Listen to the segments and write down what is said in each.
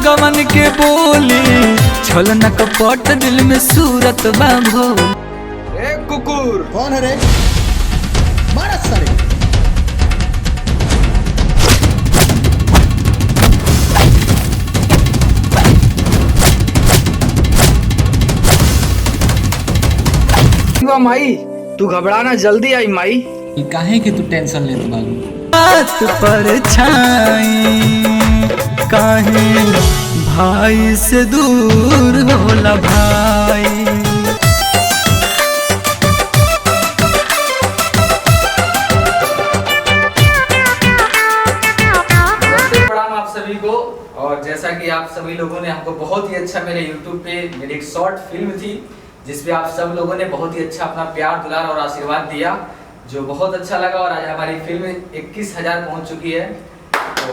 भगवान के बोली, छलना कपट दिल में सूरत बांधो। ए कुकुर कौन है रे? मारा सारे। माई तू घबराना, जल्दी आई माई। काहे के तू टेंशन लेत बाबू? बात पर छाई काहे भाई से दूर होला भाई। प्रणाम आप सभी को। और जैसा कि आप सभी लोगों ने हमको बहुत ही अच्छा मेरे YouTube पे मेरी एक शॉर्ट फिल्म थी जिसपे आप सब लोगों ने बहुत ही अच्छा अपना प्यार दुलार और आशीर्वाद दिया, जो बहुत अच्छा लगा। और आज हमारी फिल्म 21,000 पहुंच चुकी है। तो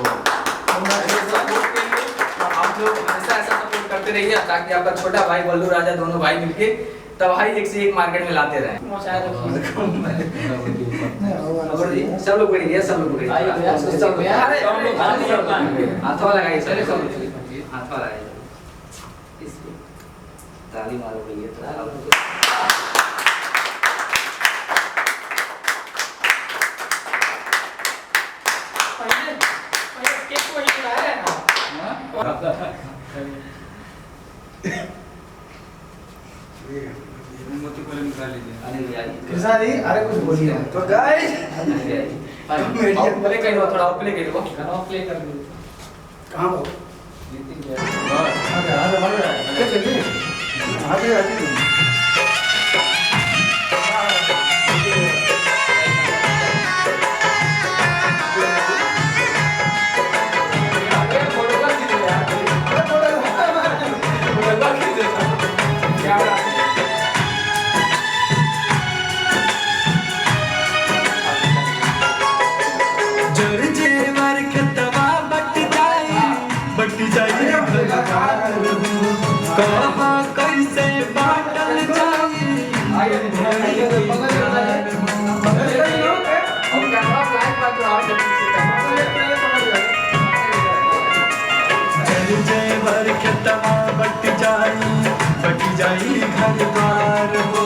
आप लोग हमेशा ऐसा सपोर्ट करते रहिए ताकि आपका छोटा भाई बल्लू राजा दोनों भाई मिलके तबाही एक से एक मार्केट में लाते रहे। सब लोग बोलिए, सब लोग बोलिए, हाथों लगाइए, हाथों लगाइए, ताली मारो भैया। अरे कुछ बोलिए तो गाइस प्ले करो, थोड़ा और प्ले करो, प्ले कर दो। कहां हो? कैसे बाटल जाई घर द्वार हो,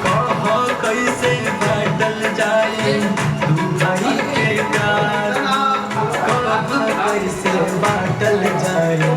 कहा कैसे बाटल जाई तू भाई के प्यार, कहा कैसे बाटल जाई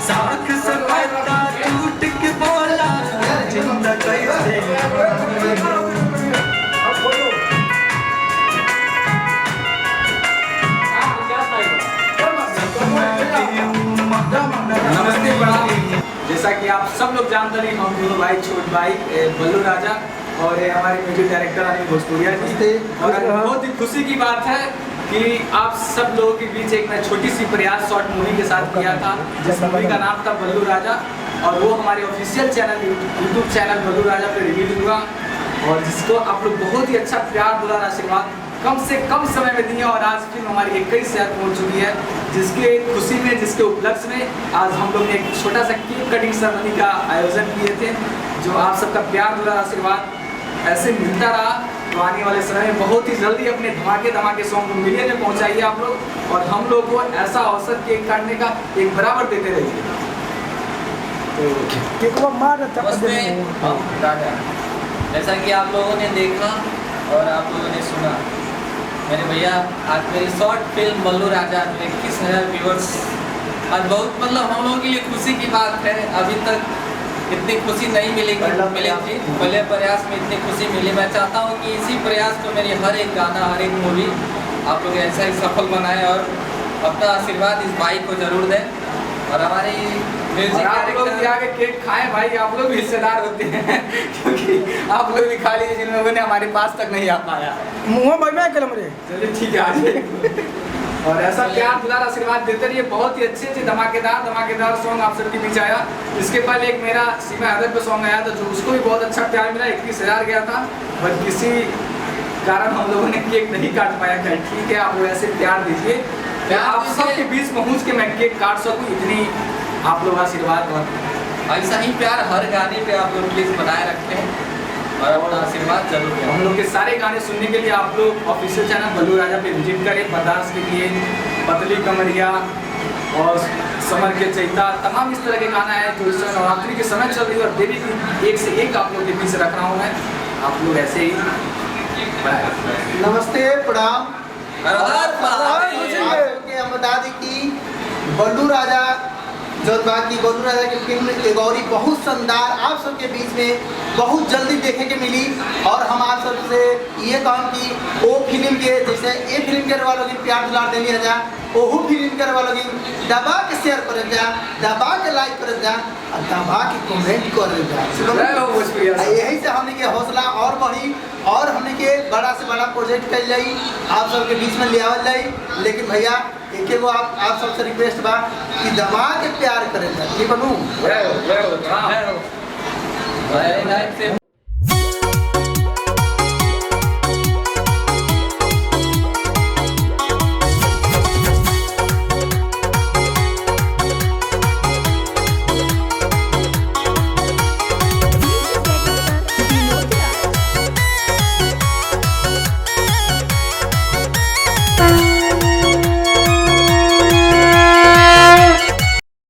साख से पत्ता टूट के बोला जिंदा कैसे। नमस्ते, प्रणाम। जैसा कि आप सब लोग जानते हैं हम दोनों भाई, छोट भाई बल्लू राजा और हमारे म्यूजिक डायरेक्टर अनिल भोजपुरिया जी। और बहुत ही खुशी की बात है कि आप सब लोगों के बीच एक मैं छोटी सी प्रयास शॉर्ट मूवी के साथ किया था, जिस मूवी का नाम था बल्लू राजा, और वो हमारे ऑफिशियल चैनल यूट्यूब चैनल बल्लू राजा पे रिलीज हुआ, और जिसको आप लोग बहुत ही अच्छा प्यार दुलार आशीर्वाद कम से कम समय में दिए। और आज फिल्म हमारी 21,000 पहुँच चुकी है, जिसके खुशी में, जिसके उपलक्ष्य में आज हम लोग ने एक छोटा सा केक कटिंग सेरेमनी का आयोजन किए थे। जो आप सबका प्यार दुलार आशीर्वाद ऐसे मिलता रहा तो आने वाले समय में बहुत ही जल्दी अपने धमाके सॉन्ग को मिलियन में पहुंचाइए आप लोग, और हम लोग को ऐसा अवसर केक काटने का एक बराबर देते रहिए। नमस्ते हम राजा। जैसा कि आप लोगों ने देखा और आप लोगों ने सुना, मेरे भैया आज मेरी शॉर्ट फिल्म बल्लू राजा में 21,000 व्यूअर्स, आज बहुत मतलब हम लोगों के लिए खुशी की बात है। अभी तक इतनी खुशी नहीं मिली थी, पहले प्रयास में इतनी खुशी मिली। मैं चाहता हूँ कि इसी प्रयास को मेरी हर एक गाना, हर एक मूवी आप लोग ऐसा ही सफल बनाएं और अपना आशीर्वाद इस भाई को जरूर दें। और हमारी म्यूजिक आप लोग भी आगे केक खाएं भाई, आप लोग भी हिस्सेदार होते हैं क्योंकि आप लोग भी खा लीजिए जिन लोगों ने हमारे पास तक नहीं आ पाया। चलिए ठीक है, आ जाइए। और ऐसा प्यार दुलार आशीर्वाद देते रहिए। बहुत ही अच्छे धमाकेदार सॉन्ग आप सबके बीच आया। इसके पहले एक मेरा सीमा हैदर पे सॉन्ग आया था जो उसको भी बहुत अच्छा प्यार मिला, 21,000 गया था, बट किसी कारण हम लोगों ने केक नहीं काट पाया। क्या ठीक है, आप लोग ऐसे प्यार दीजिए, मैं आप सबके बीच पहुंच के मैं केक काट सकूं, इतनी आप लोग आशीर्वाद और ऐसा ही प्यार हर गाने पे आप लोग प्लीज बनाए रखते हैं और अपना आशीर्वाद जरूर दें। हम लोग के सारे गाने सुनने के लिए आप लोग ऑफिशियल चैनल बल्लू राजा पे विजिट करें। बर्दाश्त के लिए, पतली कमरिया और समर के चैता, तमाम इस तरह के गाना है जो इस समय नवरात्रि के समय चल रही है और देवी की एक से एक आप लोग के बीच रख रहा हूँ मैं। आप लोग ऐसे ही नमस्ते, प्रणाम। हर बार हम बता दें कि बल्लू राजा जो बात की, बल्लू राजा की फिल्म गौरी बहुत शानदार आप सबके बीच में बहुत जल्दी देखने के मिली। और हम आप सबसे ये कहूँ कि वो फिल्म के जैसे ये फिल्म के वालों की प्यार दुलार देनी है, ओहू फिल्म के वालों की दबा के शेयर कर जा, दबा के लाइक कर जा और दबा के कमेंट कर जा। यही से हमने के हौसला और बढ़ी और हमने के बड़ा से बड़ा प्रोजेक्ट कर जाई, आप सबके बीच में ले आवल जाई। लेकिन भैया एक वो आप सबसे रिक्वेस्ट बा कि दबा के प्यार करें, ठीक बनू। Very nice.